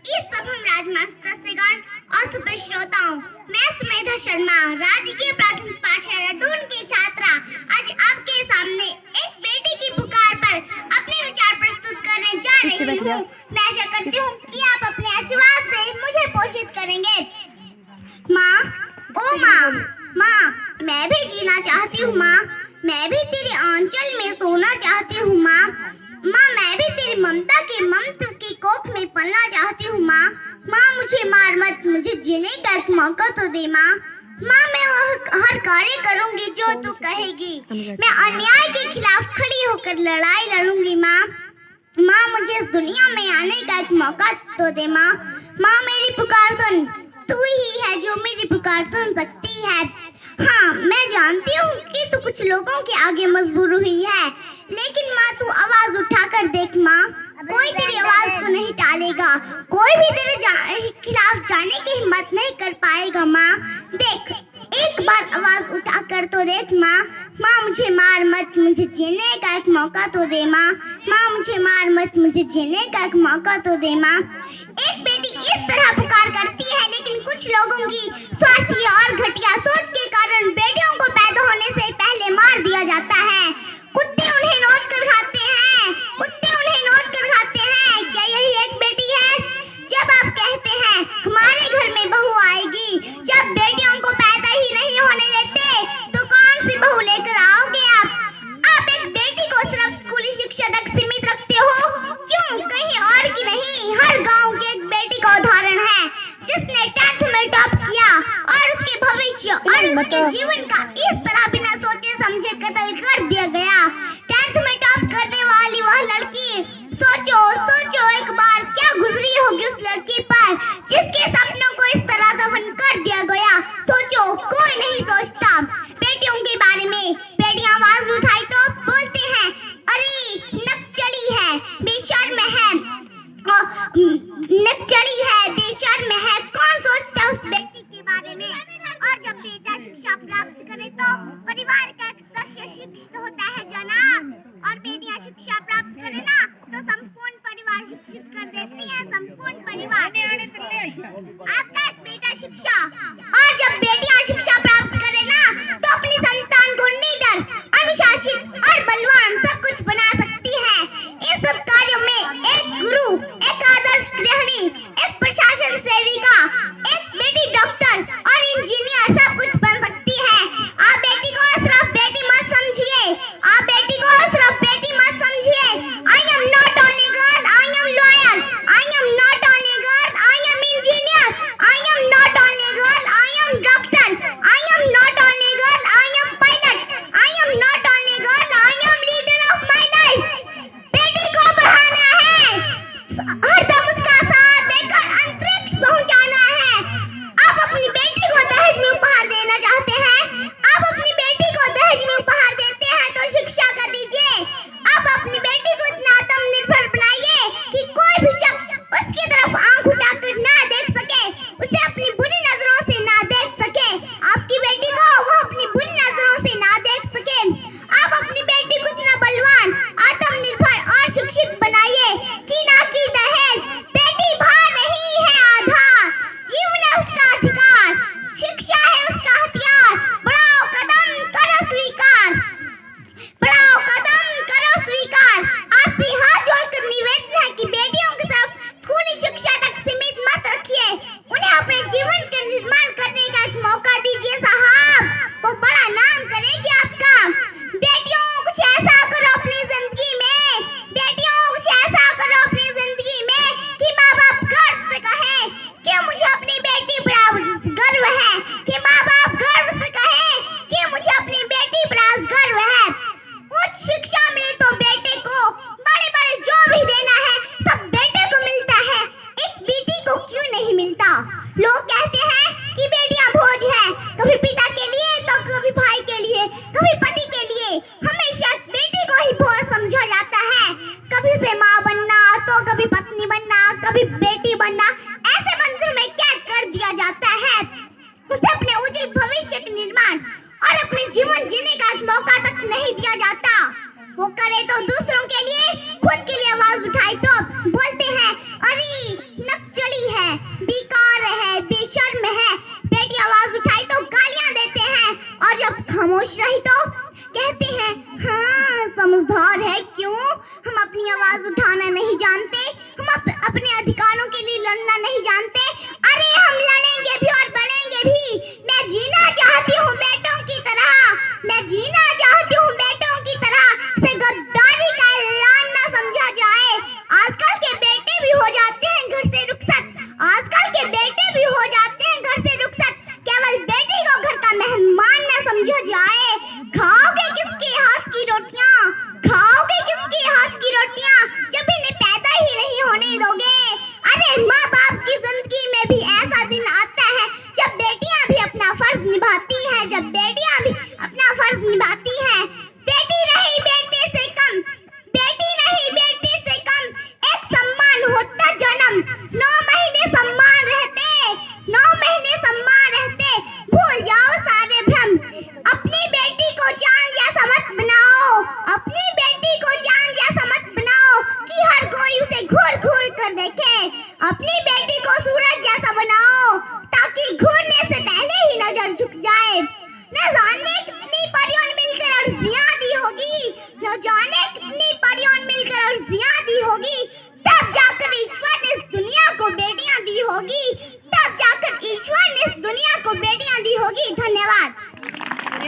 इस सभम राजमाता श्रीगण और सुपर श्रोताओं, मैं सुमेधा शर्मा, राजकीय प्राथमिक पाठशाला डून की छात्रा, आज आपके सामने एक बेटी की पुकार पर अपने विचार प्रस्तुत करने जा रही हूँ। मैं आशा करती हूँ कि आप अपने आशीर्वाद से मुझे पोषित करेंगे। माँ, ओ माँ, माँ, मैं भी जीना चाहती हूँ माँ, मैं भी तेरे आंचल में सोना चाहती हूँ माँ, माँ मैं भी तेरी ममता के ममत्व की कोख में पलना चाहती हूँ माँ, माँ मुझे मार मत, मुझे जीने का एक मौका तो दे माँ, माँ मैं वह हर कार्य करूँगी जो तू कहेगी, मैं अन्याय के खिलाफ खड़ी होकर लड़ाई लड़ूंगी माँ, माँ मुझे इस दुनिया में आने का एक मौका तो दे माँ, माँ मेरी पुकार सुन, तू ही है जो मेरी पुकार सुन सकती है। हाँ मैं जानती हूँ कि तू कुछ लोगों के आगे मजबूर हुई है, लेकिन माँ तू आवाज उठाकर देख माँ, कोई तेरी आवाज को नहीं टालेगा, कोई भी तेरे खिलाफ जाने की हिम्मत नहीं कर पाएगा माँ। देख एक बार आवाज उठाकर तो देख माँ, माँ मुझे मार मत, मुझे जीने का एक मौका तो दे माँ, माँ मुझे मार मत, मुझे जीने का एक मौका तो दे माँ। एक बेटी इस तरह पुकार करती है, लेकिन कुछ लोगों की स्वार्थी और घटिया सोच के कारण बेटियों को पैदा होने से पहले मार दिया जाता है। कुत्ते उन्हें नोच कर खाते हैं, कुत्ते उन्हें नोच कर खाते हैं। क्या यही एक बेटी है? जब आप कहते हैं हमारे घर में बहू आएगी, जब बेटियों को पैदा ही नहीं होने देते, तो कौन सी बहू लेकर आओगे आप एक बेटी को सिर्फ स्कूली शिक्षा तक सीमित रखते हो, क्यों? कहीं और की नहीं, हर गांव की एक बेटी का उदाहरण है जिसने 10th में टॉप किया और उसके भविष्य और उसके जीवन का इस तरह बिना सोचे समझे कत्ल कर दिया गया। 10th में टॉप करने वाली वह लड़की, सोचो सोचो एक बार क्या गुजरी होगी उस लड़की पर जिसके सपनों को इस तरह दफन कर दिया गया। सोचो, कोई नहीं सोचता बेटियों के बारे में। बेटियां आवाज उठाई तो बोलते हैं अरे नकचली है, बेशर्म है, नकचली है, बेशर्म है। कौन सोचता है उस बेटी के बारे में? और जब बेटा शिक्षा प्राप्त करे तो परिवार का एक सदस्य शिक्षित होता है जनाब, और बेटियां शिक्षा प्राप्त करे ना तो संपूर्ण परिवार शिक्षित कर देती है, संपूर्ण परिवार। आपका एक बेटा शिक्षा, और जब बेटियां शिक्षा प्राप्त करे ना तो अपनी संतान को निडर, अनुशासित और बलवान सब कुछ बना सकती है। इन सब कार्यों में एक गुरु, एक आदर्श गृहिणी, एक प्रशासन सेविका, एक बेटी डॉक्टर और इंजीनियर सब कुछ बन सकती है। आप बेटी को सिर्फ बेटी मत समझिए, आप बेटी को सिर्फ बेटी मत समझिए। I am not only girl, I am lawyer, I am not only girl, I am engineer, I am not only girl, I am doctor, I am not only girl, I am pilot, I am not only girl, I am leader of my life। बेटी को बढ़ाना है, हरदम उसका साथ देकर अंतरिक्ष पहुंचाना है। आप अपनी बेटी को दहेज में उपहार देना चाहते हैं, आप अपनी बेटी को दहेज में उपहार देते हैं तो शिक्षा का दीजिए। आप अपनी बेटी को इतना आत्मनिर्भर बनाइए कि कोई भी शख्स उसकी तरफ आंख उठाकर ना देख सके, उसे अपनी बुरी नजरों से ना देख सके। आपकी बेटी को वो अपनी बुरी नजरों से ना देख सके। आप अपनी बेटी को इतना बलवान, आत्मनिर्भर और शिक्षित बनाइए कि ना कि दहेज। बेटी भार नहीं है आधार, जीवन है उसका अधिकार, शिक्षा है उसका हथियार। बढ़ाओ कदम करो स्वीकार, बढ़ाओ कदम करो स्वीकार। आपसे हाथ जोड़कर निवेदन है कि बेटियों को सिर्फ स्कूली शिक्षा तक सीमित मत रखिए, उन्हें अपने जीवन का निर्माण करने का एक मौका दीजिए साहब, वो बड़ा नाम करेगी आपका। बेटियों कुछ ऐसा करो अपनी जिंदगी में, बेटियों कुछ ऐसा करो अपनी जिंदगी में कि माँ बाप गर्व से कहे कि मुझे अपनी बेटी पर गर्व है, कि माँ बाप गर्व से कहे कि मुझे अपनी बेटी पर गर्व है। उच्च शिक्षा मिले तो बेटे को, बड़े बड़े जो भी देना है सब बेटे को मिलता है, एक बेटी को क्यों नहीं मिलता? लोग कहते हैं कि बेटियां बोझ है, कभी पिता के लिए तो कभी भाई के लिए, कभी पति के लिए। हमेशा बेटी को ही बोझ समझा जाता है, कभी उसे माँ बनना तो कभी पत्नी बनना, कभी बेटी बनना, ऐसे बंधन में कैद कर दिया जाता है। उसे अपने उज्जवल भविष्य के निर्माण और अपने जीवन जीने का मौका तक नहीं दिया जाता। वो करे तो दूसरों के लिए, खुद के लिए आवाज उठाए तो बोलते हैं अरे नकचली है।